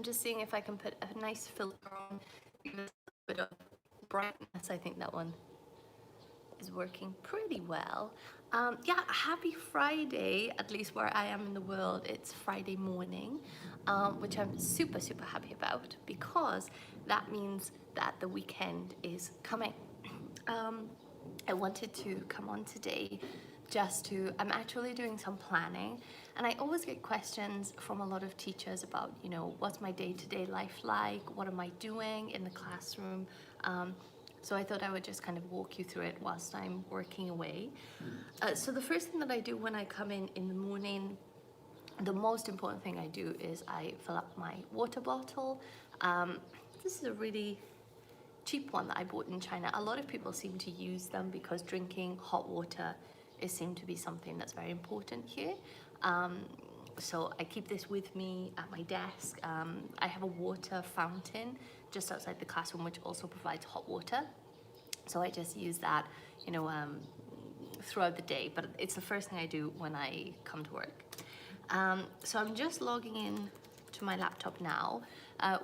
I'm just seeing if I can put a nice filter on, give it a bit of brightness. I think that one is working pretty well. Yeah, happy Friday, at least where I am in the world. It's Friday morning, which I'm super, super happy about because that means that the weekend is coming. I wanted to come on today I'm actually doing some planning, and I always get questions from a lot of teachers about, what's my day-to-day life like? What am I doing in the classroom? So I thought I would just kind of walk you through it whilst I'm working away. So the first thing that I do when I come in the morning, the most important thing I do is I fill up my water bottle. This is a really cheap one that I bought in China. A lot of people seem to use them because drinking hot water is seen to be something that's very important here. So I keep this with me at my desk. I have a water fountain just outside the classroom, which also provides hot water. So I just use that, throughout the day, but it's the first thing I do when I come to work. So I'm just logging in to my laptop now.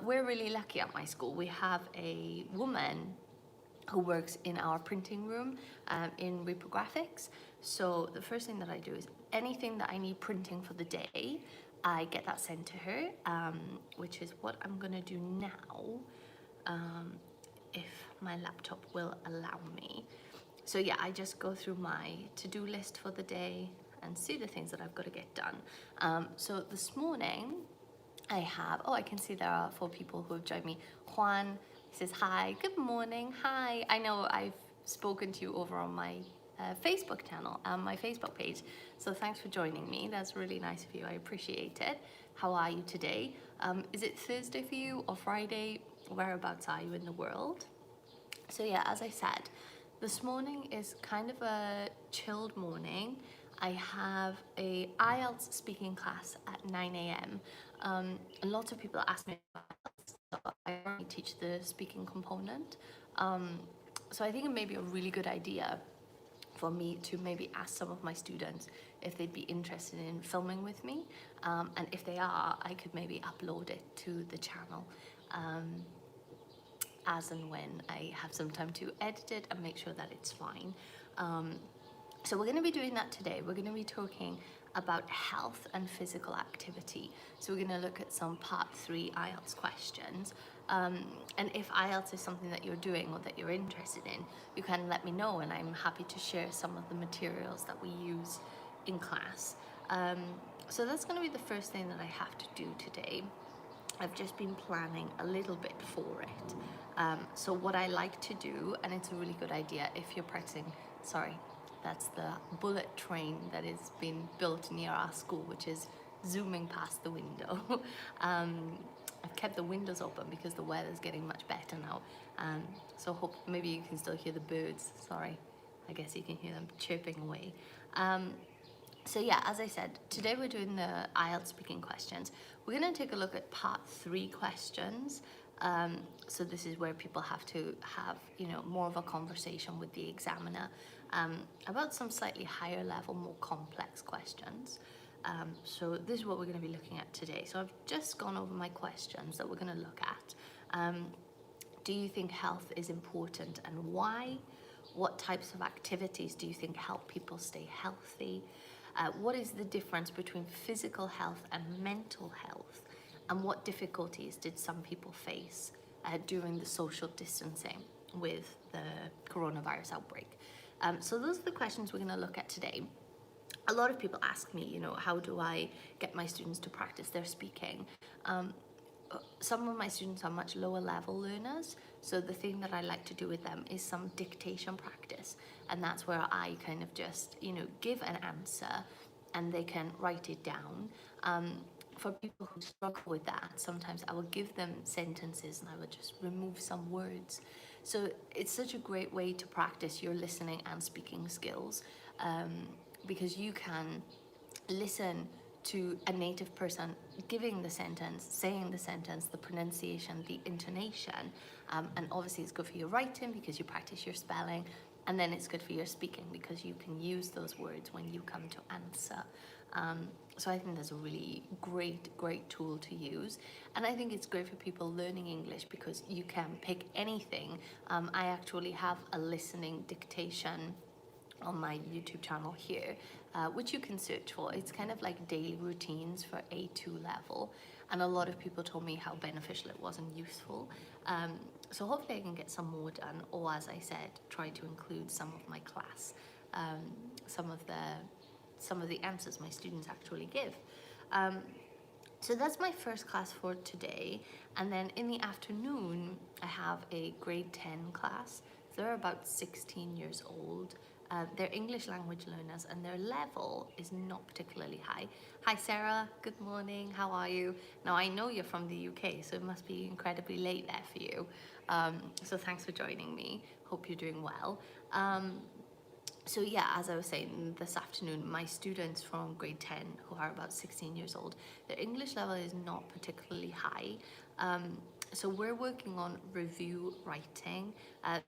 We're really lucky at my school. We have a woman who works in our printing room in reprographics. So the first thing that I do is anything that I need printing for the day, I get that sent to her, which is what I'm gonna do now, if my laptop will allow me. So yeah, I just go through my to-do list for the day and see the things that I've got to get done. So this morning, I can see there are 4 people who have joined me. Juan says, hi, good morning, hi. I know I've spoken to you over on my Facebook channel, my Facebook page. So thanks for joining me. That's really nice of you. I appreciate it. How are you today? Is it Thursday for you or Friday? Whereabouts are you in the world? So yeah, as I said, this morning is kind of a chilled morning. I have a IELTS speaking class at 9 a.m. A lot of people ask me about IELTS, so I only teach the speaking component. So I think it may be a really good idea for me to maybe ask some of my students if they'd be interested in filming with me. And if they are, I could maybe upload it to the channel as and when I have some time to edit it and make sure that it's fine. So we're going to be doing that today. We're going to be talking about health and physical activity. So we're going to look at some part 3 IELTS questions. And if IELTS is something that you're doing or that you're interested in, you can let me know, and I'm happy to share some of the materials that we use in class. So that's going to be the first thing that I have to do today. I've just been planning a little bit for it. So what I like to do, and it's a really good idea if you're practicing, that's the bullet train that is being built near our school, which is zooming past the window. I've kept the windows open because the weather's getting much better now. So hope maybe you can still hear the birds. Sorry, I guess you can hear them chirping away. So yeah, as I said, today we're doing the IELTS speaking questions. We're going to take a look at part 3 questions. So this is where people have to have, more of a conversation with the examiner about some slightly higher level, more complex questions. So this is what we're going to be looking at today. So I've just gone over my questions that we're going to look at. Do you think health is important, and why? What types of activities do you think help people stay healthy? What is the difference between physical health and mental health? And what difficulties did some people face during the social distancing with the coronavirus outbreak? So those are the questions we're going to look at today. A lot of people ask me, how do I get my students to practice their speaking? Some of my students are much lower level learners, so the thing that I like to do with them is some dictation practice, and that's where I kind of just, give an answer and they can write it down. For people who struggle with that, sometimes I will give them sentences and I will just remove some words. So it's such a great way to practice your listening and speaking skills, because you can listen to a native person giving the sentence, saying the sentence, the pronunciation, the intonation, and obviously it's good for your writing because you practice your spelling, and then it's good for your speaking because you can use those words when you come to answer. So I think that's a really great tool to use. And I think it's great for people learning English because you can pick anything. I actually have a listening dictation on my YouTube channel here, which you can search for. It's kind of like daily routines for A2 level. And a lot of people told me how beneficial it was and useful. So hopefully I can get some more done, or as I said, try to include some of my class, some of the answers my students actually give. So that's my first class for today. And then in the afternoon, I have a grade 10 class. They're about 16 years old. They're English language learners and their level is not particularly high. Hi Sarah, good morning, how are you? Now I know you're from the UK, so it must be incredibly late there for you. So thanks for joining me, hope you're doing well. So yeah, as I was saying, this afternoon, my students from grade 10, who are about 16 years old, their English level is not particularly high. So we're working on review writing.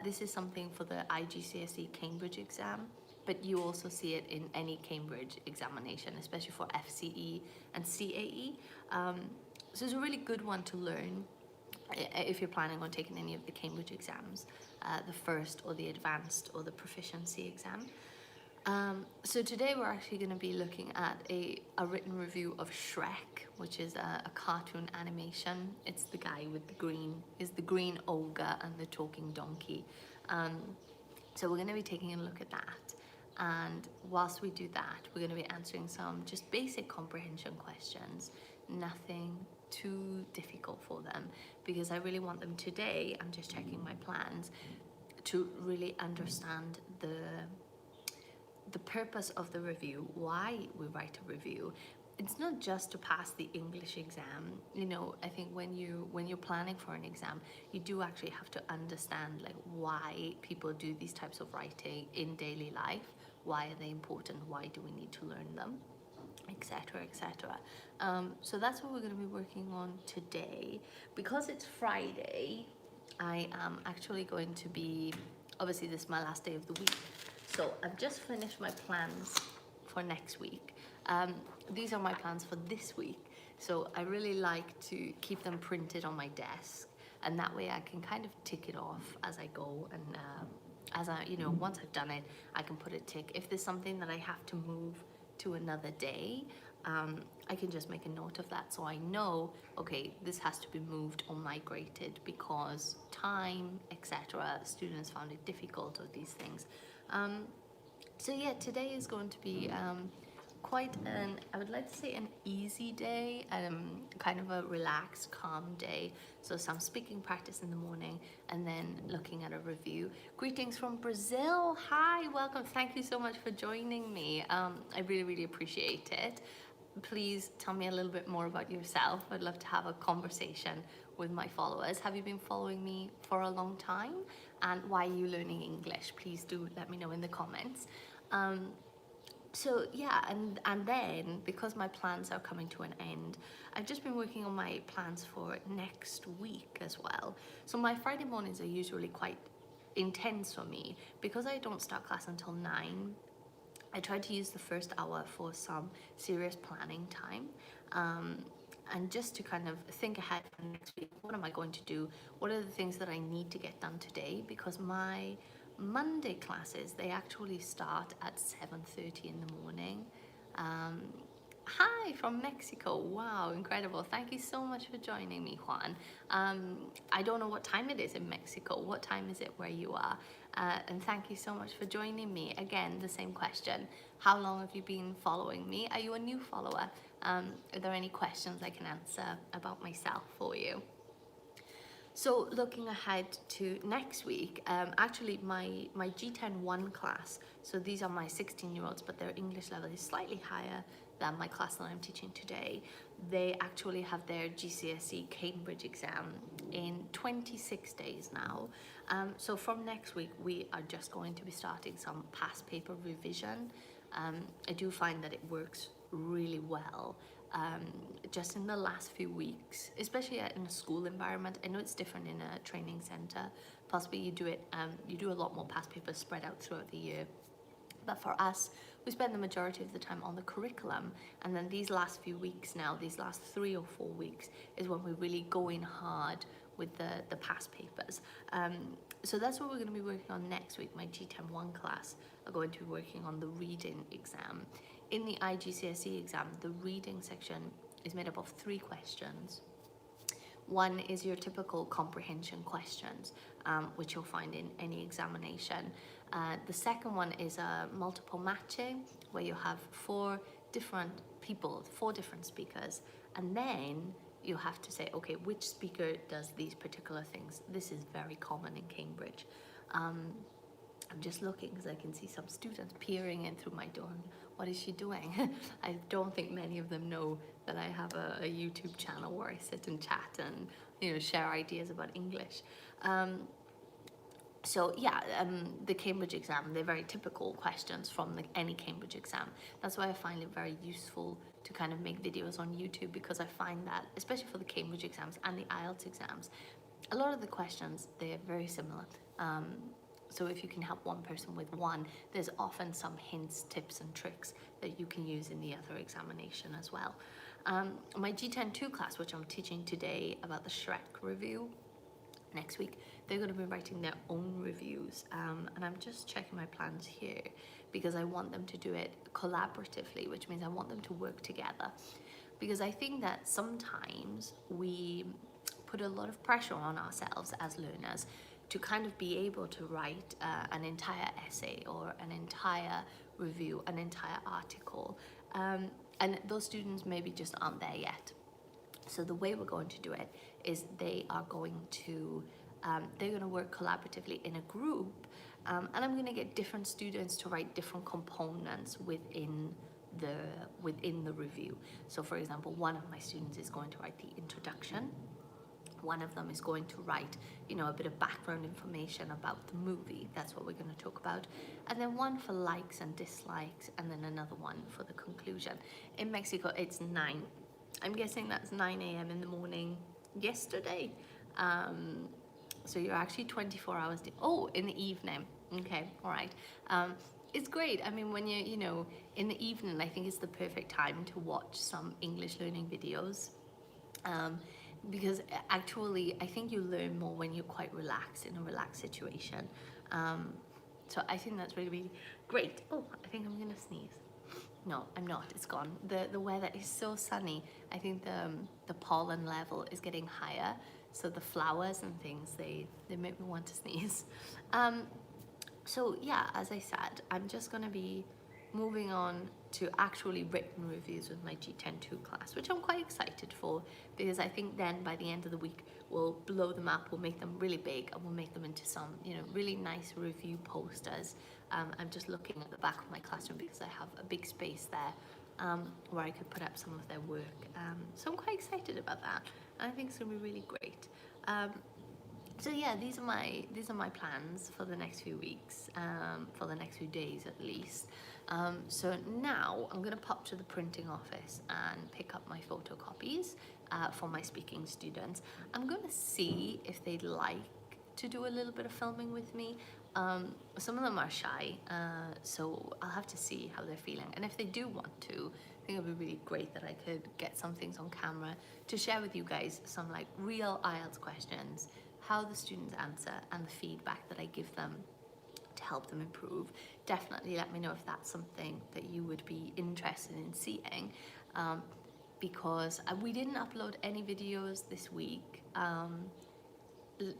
This is something for the IGCSE Cambridge exam, but you also see it in any Cambridge examination, especially for FCE and CAE. So it's a really good one to learn if you're planning on taking any of the Cambridge exams, the first or the advanced or the proficiency exam. So today we're actually going to be looking at a written review of Shrek, which is a cartoon animation. It's the guy with the green ogre and the talking donkey. So we're going to be taking a look at that. And whilst we do that, we're going to be answering some just basic comprehension questions, nothing too difficult for them, because I really want them today, I'm just checking my plans, to really understand the purpose of the review, why we write a review. It's not just to pass the English exam. You know, I think when you're planning for an exam, you do actually have to understand like why people do these types of writing in daily life. Why are they important? Why do we need to learn them? Etc, etc. So that's what we're going to be working on today. Because it's Friday, I am actually going to be, obviously this is my last day of the week, so I've just finished my plans for next week. These are my plans for this week, so I really like to keep them printed on my desk, and that way I can kind of tick it off as I go, and once I've done it, I can put a tick. If there's something that I have to move to another day, I can just make a note of that, so I know, okay, this has to be moved or migrated because time, etc. Students found it difficult, or these things. So yeah, today is going to be quite I would like to say an easy day, kind of a relaxed, calm day. So some speaking practice in the morning and then looking at a review. Greetings from Brazil. Hi, welcome. Thank you so much for joining me. I really appreciate it. Please tell me a little bit more about yourself. I'd love to have a conversation with my followers. Have you been following me for a long time? And why are you learning English? Please do let me know in the comments. So yeah, and then because my plans are coming to an end, I've just been working on my plans for next week as well. So my Friday mornings are usually quite intense for me because I don't start class until 9. I try to use the first hour for some serious planning time, and just to kind of think ahead for next week. What am I going to do? What are the things that I need to get done today? Because my Monday classes, they actually start at 7:30 in the morning. Hi from Mexico. Wow, incredible. Thank you so much for joining me, Juan. I don't know what time it is in Mexico. What time is it where you are? And thank you so much for joining me. Again, the same question. How long have you been following me? Are you a new follower? Are there any questions I can answer about myself for you? So looking ahead to next week, actually my G10-1 class, so these are my 16-year-olds, but their English level is slightly higher than my class that I'm teaching today. They actually have their GCSE Cambridge exam in 26 days now. So from next week, we are just going to be starting some past paper revision. I do find that it works really well. Just in the last few weeks, especially in a school environment. I know it's different in a training center. Possibly you do a lot more past papers spread out throughout the year. But for us, we spend the majority of the time on the curriculum, and then these last few weeks now, these last 3 or 4 weeks, is when we really go in hard with the past papers. So that's what we're going to be working on next week. My GTEM 1 class are going to be working on the reading exam. In the IGCSE exam, the reading section is made up of 3 questions. One is your typical comprehension questions, which you'll find in any examination. The second one is a multiple matching, where you have 4 different people, 4 different speakers, and then you have to say, okay, which speaker does these particular things? This is very common in Cambridge. I'm just looking because I can see some students peering in through my door. What is she doing? I don't think many of them know that I have a YouTube channel where I sit and chat and, you know, share ideas about English. So yeah, the Cambridge exam, they're very typical questions from any Cambridge exam. That's why I find it very useful to kind of make videos on YouTube, because I find that, especially for the Cambridge exams and the IELTS exams, a lot of the questions, they're very similar. So if you can help one person with one, there's often some hints, tips and tricks that you can use in the other examination as well. My GTEM 2 class, which I'm teaching today about the Shrek review, next week, they're going to be writing their own reviews. And I'm just checking my plans here because I want them to do it collaboratively, which means I want them to work together. Because I think that sometimes we put a lot of pressure on ourselves as learners to kind of be able to write an entire essay or an entire review, an entire article. And those students maybe just aren't there yet. So the way we're going to do it is they're going to work collaboratively in a group, and I'm going to get different students to write different components within the review. So for example, one of my students is going to write the introduction. One of them is going to write, you know, a bit of background information about the movie. That's what we're going to talk about. And then one for likes and dislikes, and then another one for the conclusion. In Mexico, it's 9. I'm guessing that's 9 a.m. in the morning yesterday. So you're actually 24 hours. In the evening. Okay, all right. It's great. I mean, when you know, in the evening, I think it's the perfect time to watch some English learning videos. Because actually, I think you learn more when you're quite relaxed, in a relaxed situation. So I think that's really, really great. Oh, I think I'm gonna sneeze. No, I'm not, it's gone. The weather is so sunny. I think the pollen level is getting higher. So the flowers and things, they make me want to sneeze. So yeah, as I said, I'm just gonna be moving on to actually written reviews with my GTEM 2 class, which I'm quite excited for, because I think then by the end of the week, we'll blow them up, we'll make them really big, and we'll make them into some, you know, really nice review posters. I'm just looking at the back of my classroom because I have a big space there where I could put up some of their work. So I'm quite excited about that, and I think it's gonna be really great. So yeah, these are my plans for the next few weeks, for the next few days at least. So now I'm gonna pop to the printing office and pick up my photocopies for my speaking students. I'm gonna see if they'd like to do a little bit of filming with me. Some of them are shy, so I'll have to see how they're feeling. And if they do want to, I think it'd be really great that I could get some things on camera to share with you guys, some like real IELTS questions, how the students answer, and the feedback that I give them to help them improve. Definitely let me know if that's something that you would be interested in seeing, because we didn't upload any videos this week.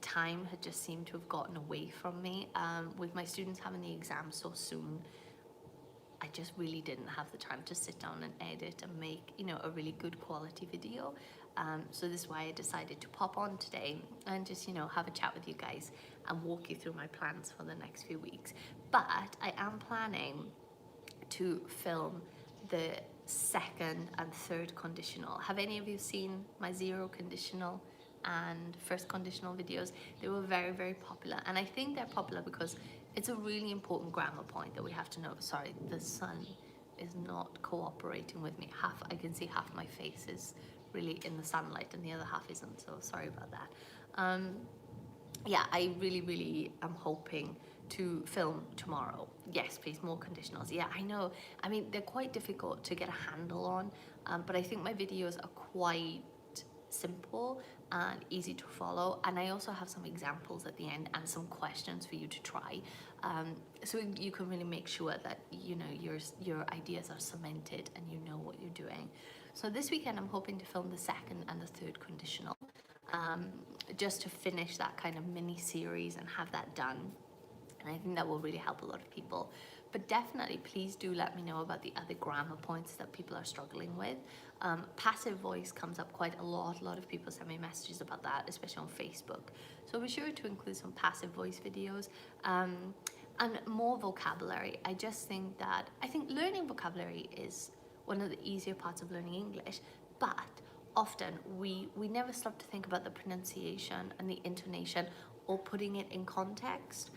Time had just seemed to have gotten away from me. With my students having the exam so soon, I just really didn't have the time to sit down and edit and make, you know, a really good quality video. So this is why I decided to pop on today and just, you know, have a chat with you guys and walk you through my plans for the next few weeks. But I am planning to film the second and third conditional. Have any of you seen my 0 conditional and first conditional videos? They were very, very popular, and I think they're popular because it's a really important grammar point that we have to know. Sorry, the sun is not cooperating with me. I can see half my face is really in the sunlight and the other half isn't, so sorry about that. Yeah, I really, really am hoping to film tomorrow. Yes, please, more conditionals. Yeah, I know. I mean, they're quite difficult to get a handle on, but I think my videos are quite simple and easy to follow, and I also have some examples at the end and some questions for you to try, so you can really make sure that you know your ideas are cemented and you know what you're doing. So this weekend I'm hoping to film the second and the third conditional, just to finish that kind of mini series and have that done. And I think that will really help a lot of people. But definitely, please do let me know about the other grammar points that people are struggling with. Passive voice comes up quite a lot. A lot of people send me messages about that, especially on Facebook. So be sure to include some passive voice videos, and more vocabulary. I think learning vocabulary is one of the easier parts of learning English, but often we never stop to think about the pronunciation and the intonation or putting it in context.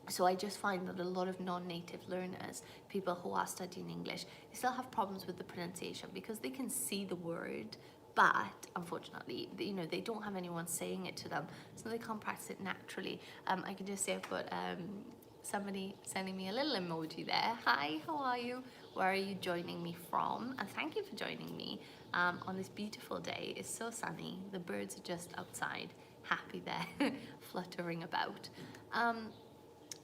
So I just find that a lot of non-native learners, people who are studying English, they still have problems with the pronunciation because they can see the word, but unfortunately, you know, they don't have anyone saying it to them, so they can't practice it naturally. I can just say I've got somebody sending me a little emoji there. Hi, how are you? Where are you joining me from? And thank you for joining me on this beautiful day. It's so sunny. The birds are just outside, happy there, fluttering about.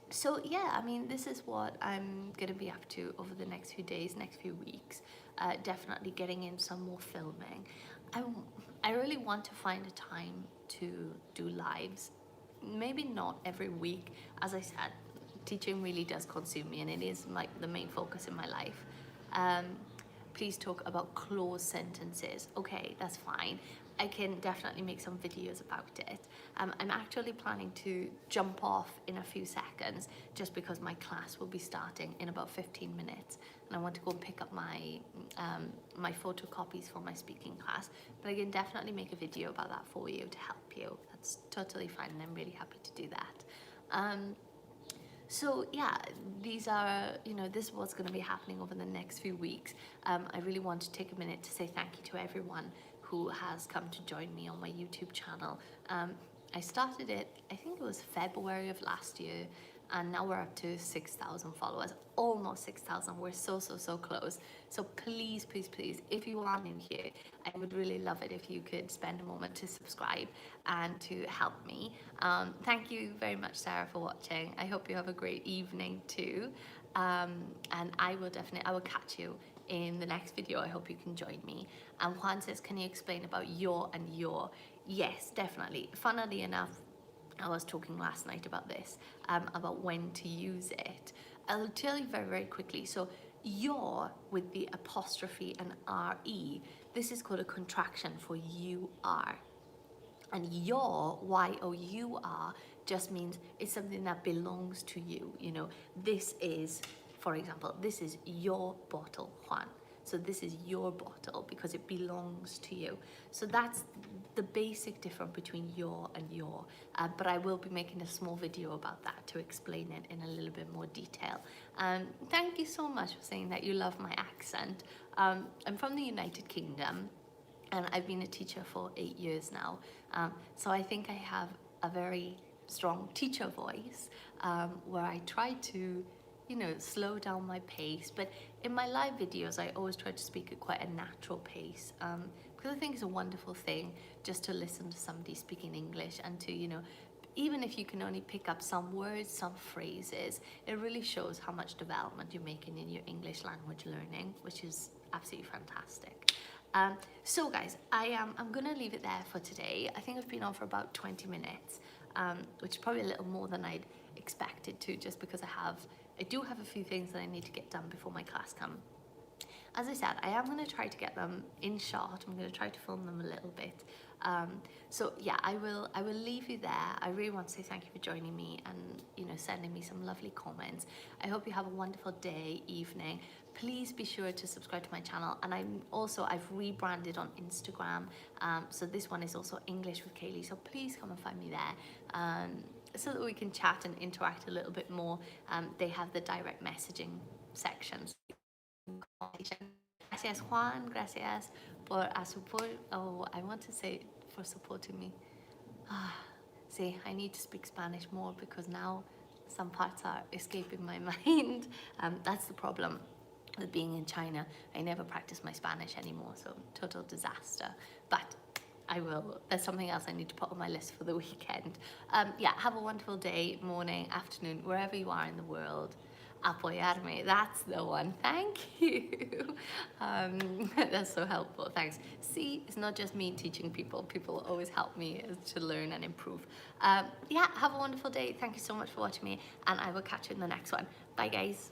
So yeah, I mean, this is what I'm gonna be up to over the next few days, next few weeks. Definitely getting in some more filming. I really want to find a time to do lives. Maybe not every week. As I said, teaching really does consume me, and it is like the main focus in my life. Please talk about closed sentences. Okay, that's fine. I can definitely make some videos about it. I'm actually planning to jump off in a few seconds just because my class will be starting in about 15 minutes and I want to go and pick up my my photocopies for my speaking class, but I can definitely make a video about that for you to help you. That's totally fine, and I'm really happy to do that. So yeah, these are, you know, this is what's going to be happening over the next few weeks. I really want to take a minute to say thank you to everyone who has come to join me on my YouTube channel. I started it, I think it was February of last year, and now we're up to 6,000 followers, almost 6,000. We're so close. So please, please, please, if you are new here, I would really love it if you could spend a moment to subscribe and to help me. Thank you very much, Sarah, for watching. I hope you have a great evening too. And I will catch you in the next video. I hope you can join me. And Juan says, can you explain about your and your? Yes, definitely. Funnily enough, I was talking last night about this, about when to use it. I'll tell you very, very quickly. So your with the apostrophe and RE, this is called a contraction for you are. And your, Y-O-U-R, just means it's something that belongs to you. You know, this is, for example, this is your bottle, Juan. So this is your bottle because it belongs to you. So that's the basic difference between your and your. But I will be making a small video about that to explain it in a little bit more detail. Thank you so much for saying that you love my accent. I'm from the United Kingdom, and I've been a teacher for 8 years now. So I think I have a very strong teacher voice, where I try to, you know, slow down my pace. But in my live videos, I always try to speak at quite a natural pace, because I think it's a wonderful thing just to listen to somebody speaking English and to, you know, even if you can only pick up some words, some phrases, it really shows how much development you're making in your English language learning, which is absolutely fantastic. So guys, I'm gonna leave it there for today. I think I've been on for about 20 minutes, which is probably a little more than I'd expected to, just because I do have a few things that I need to get done before my class come. As I said, I am going to try to get them in shot. I'm going to try to film them a little bit. So yeah, I will leave you there. I really want to say thank you for joining me and, you know, sending me some lovely comments. I hope you have a wonderful day, evening. Please be sure to subscribe to my channel. And I've rebranded on Instagram. So this one is also English with Kayleigh. So please come and find me there. So that we can chat and interact a little bit more. They have the direct messaging sections. Gracias, Juan. Gracias por support. Oh, I want to say for supporting me. See, I need to speak Spanish more because now some parts are escaping my mind. That's the problem with being in China. I never practice my Spanish anymore, so total disaster. But I will, there's something else I need to put on my list for the weekend. Yeah, have a wonderful day, morning, afternoon, wherever you are in the world. Apoyarme, that's the one. Thank you. That's so helpful. Thanks. See, it's not just me teaching people. People always help me to learn and improve. Yeah, have a wonderful day. Thank you so much for watching me, and I will catch you in the next one. Bye, guys.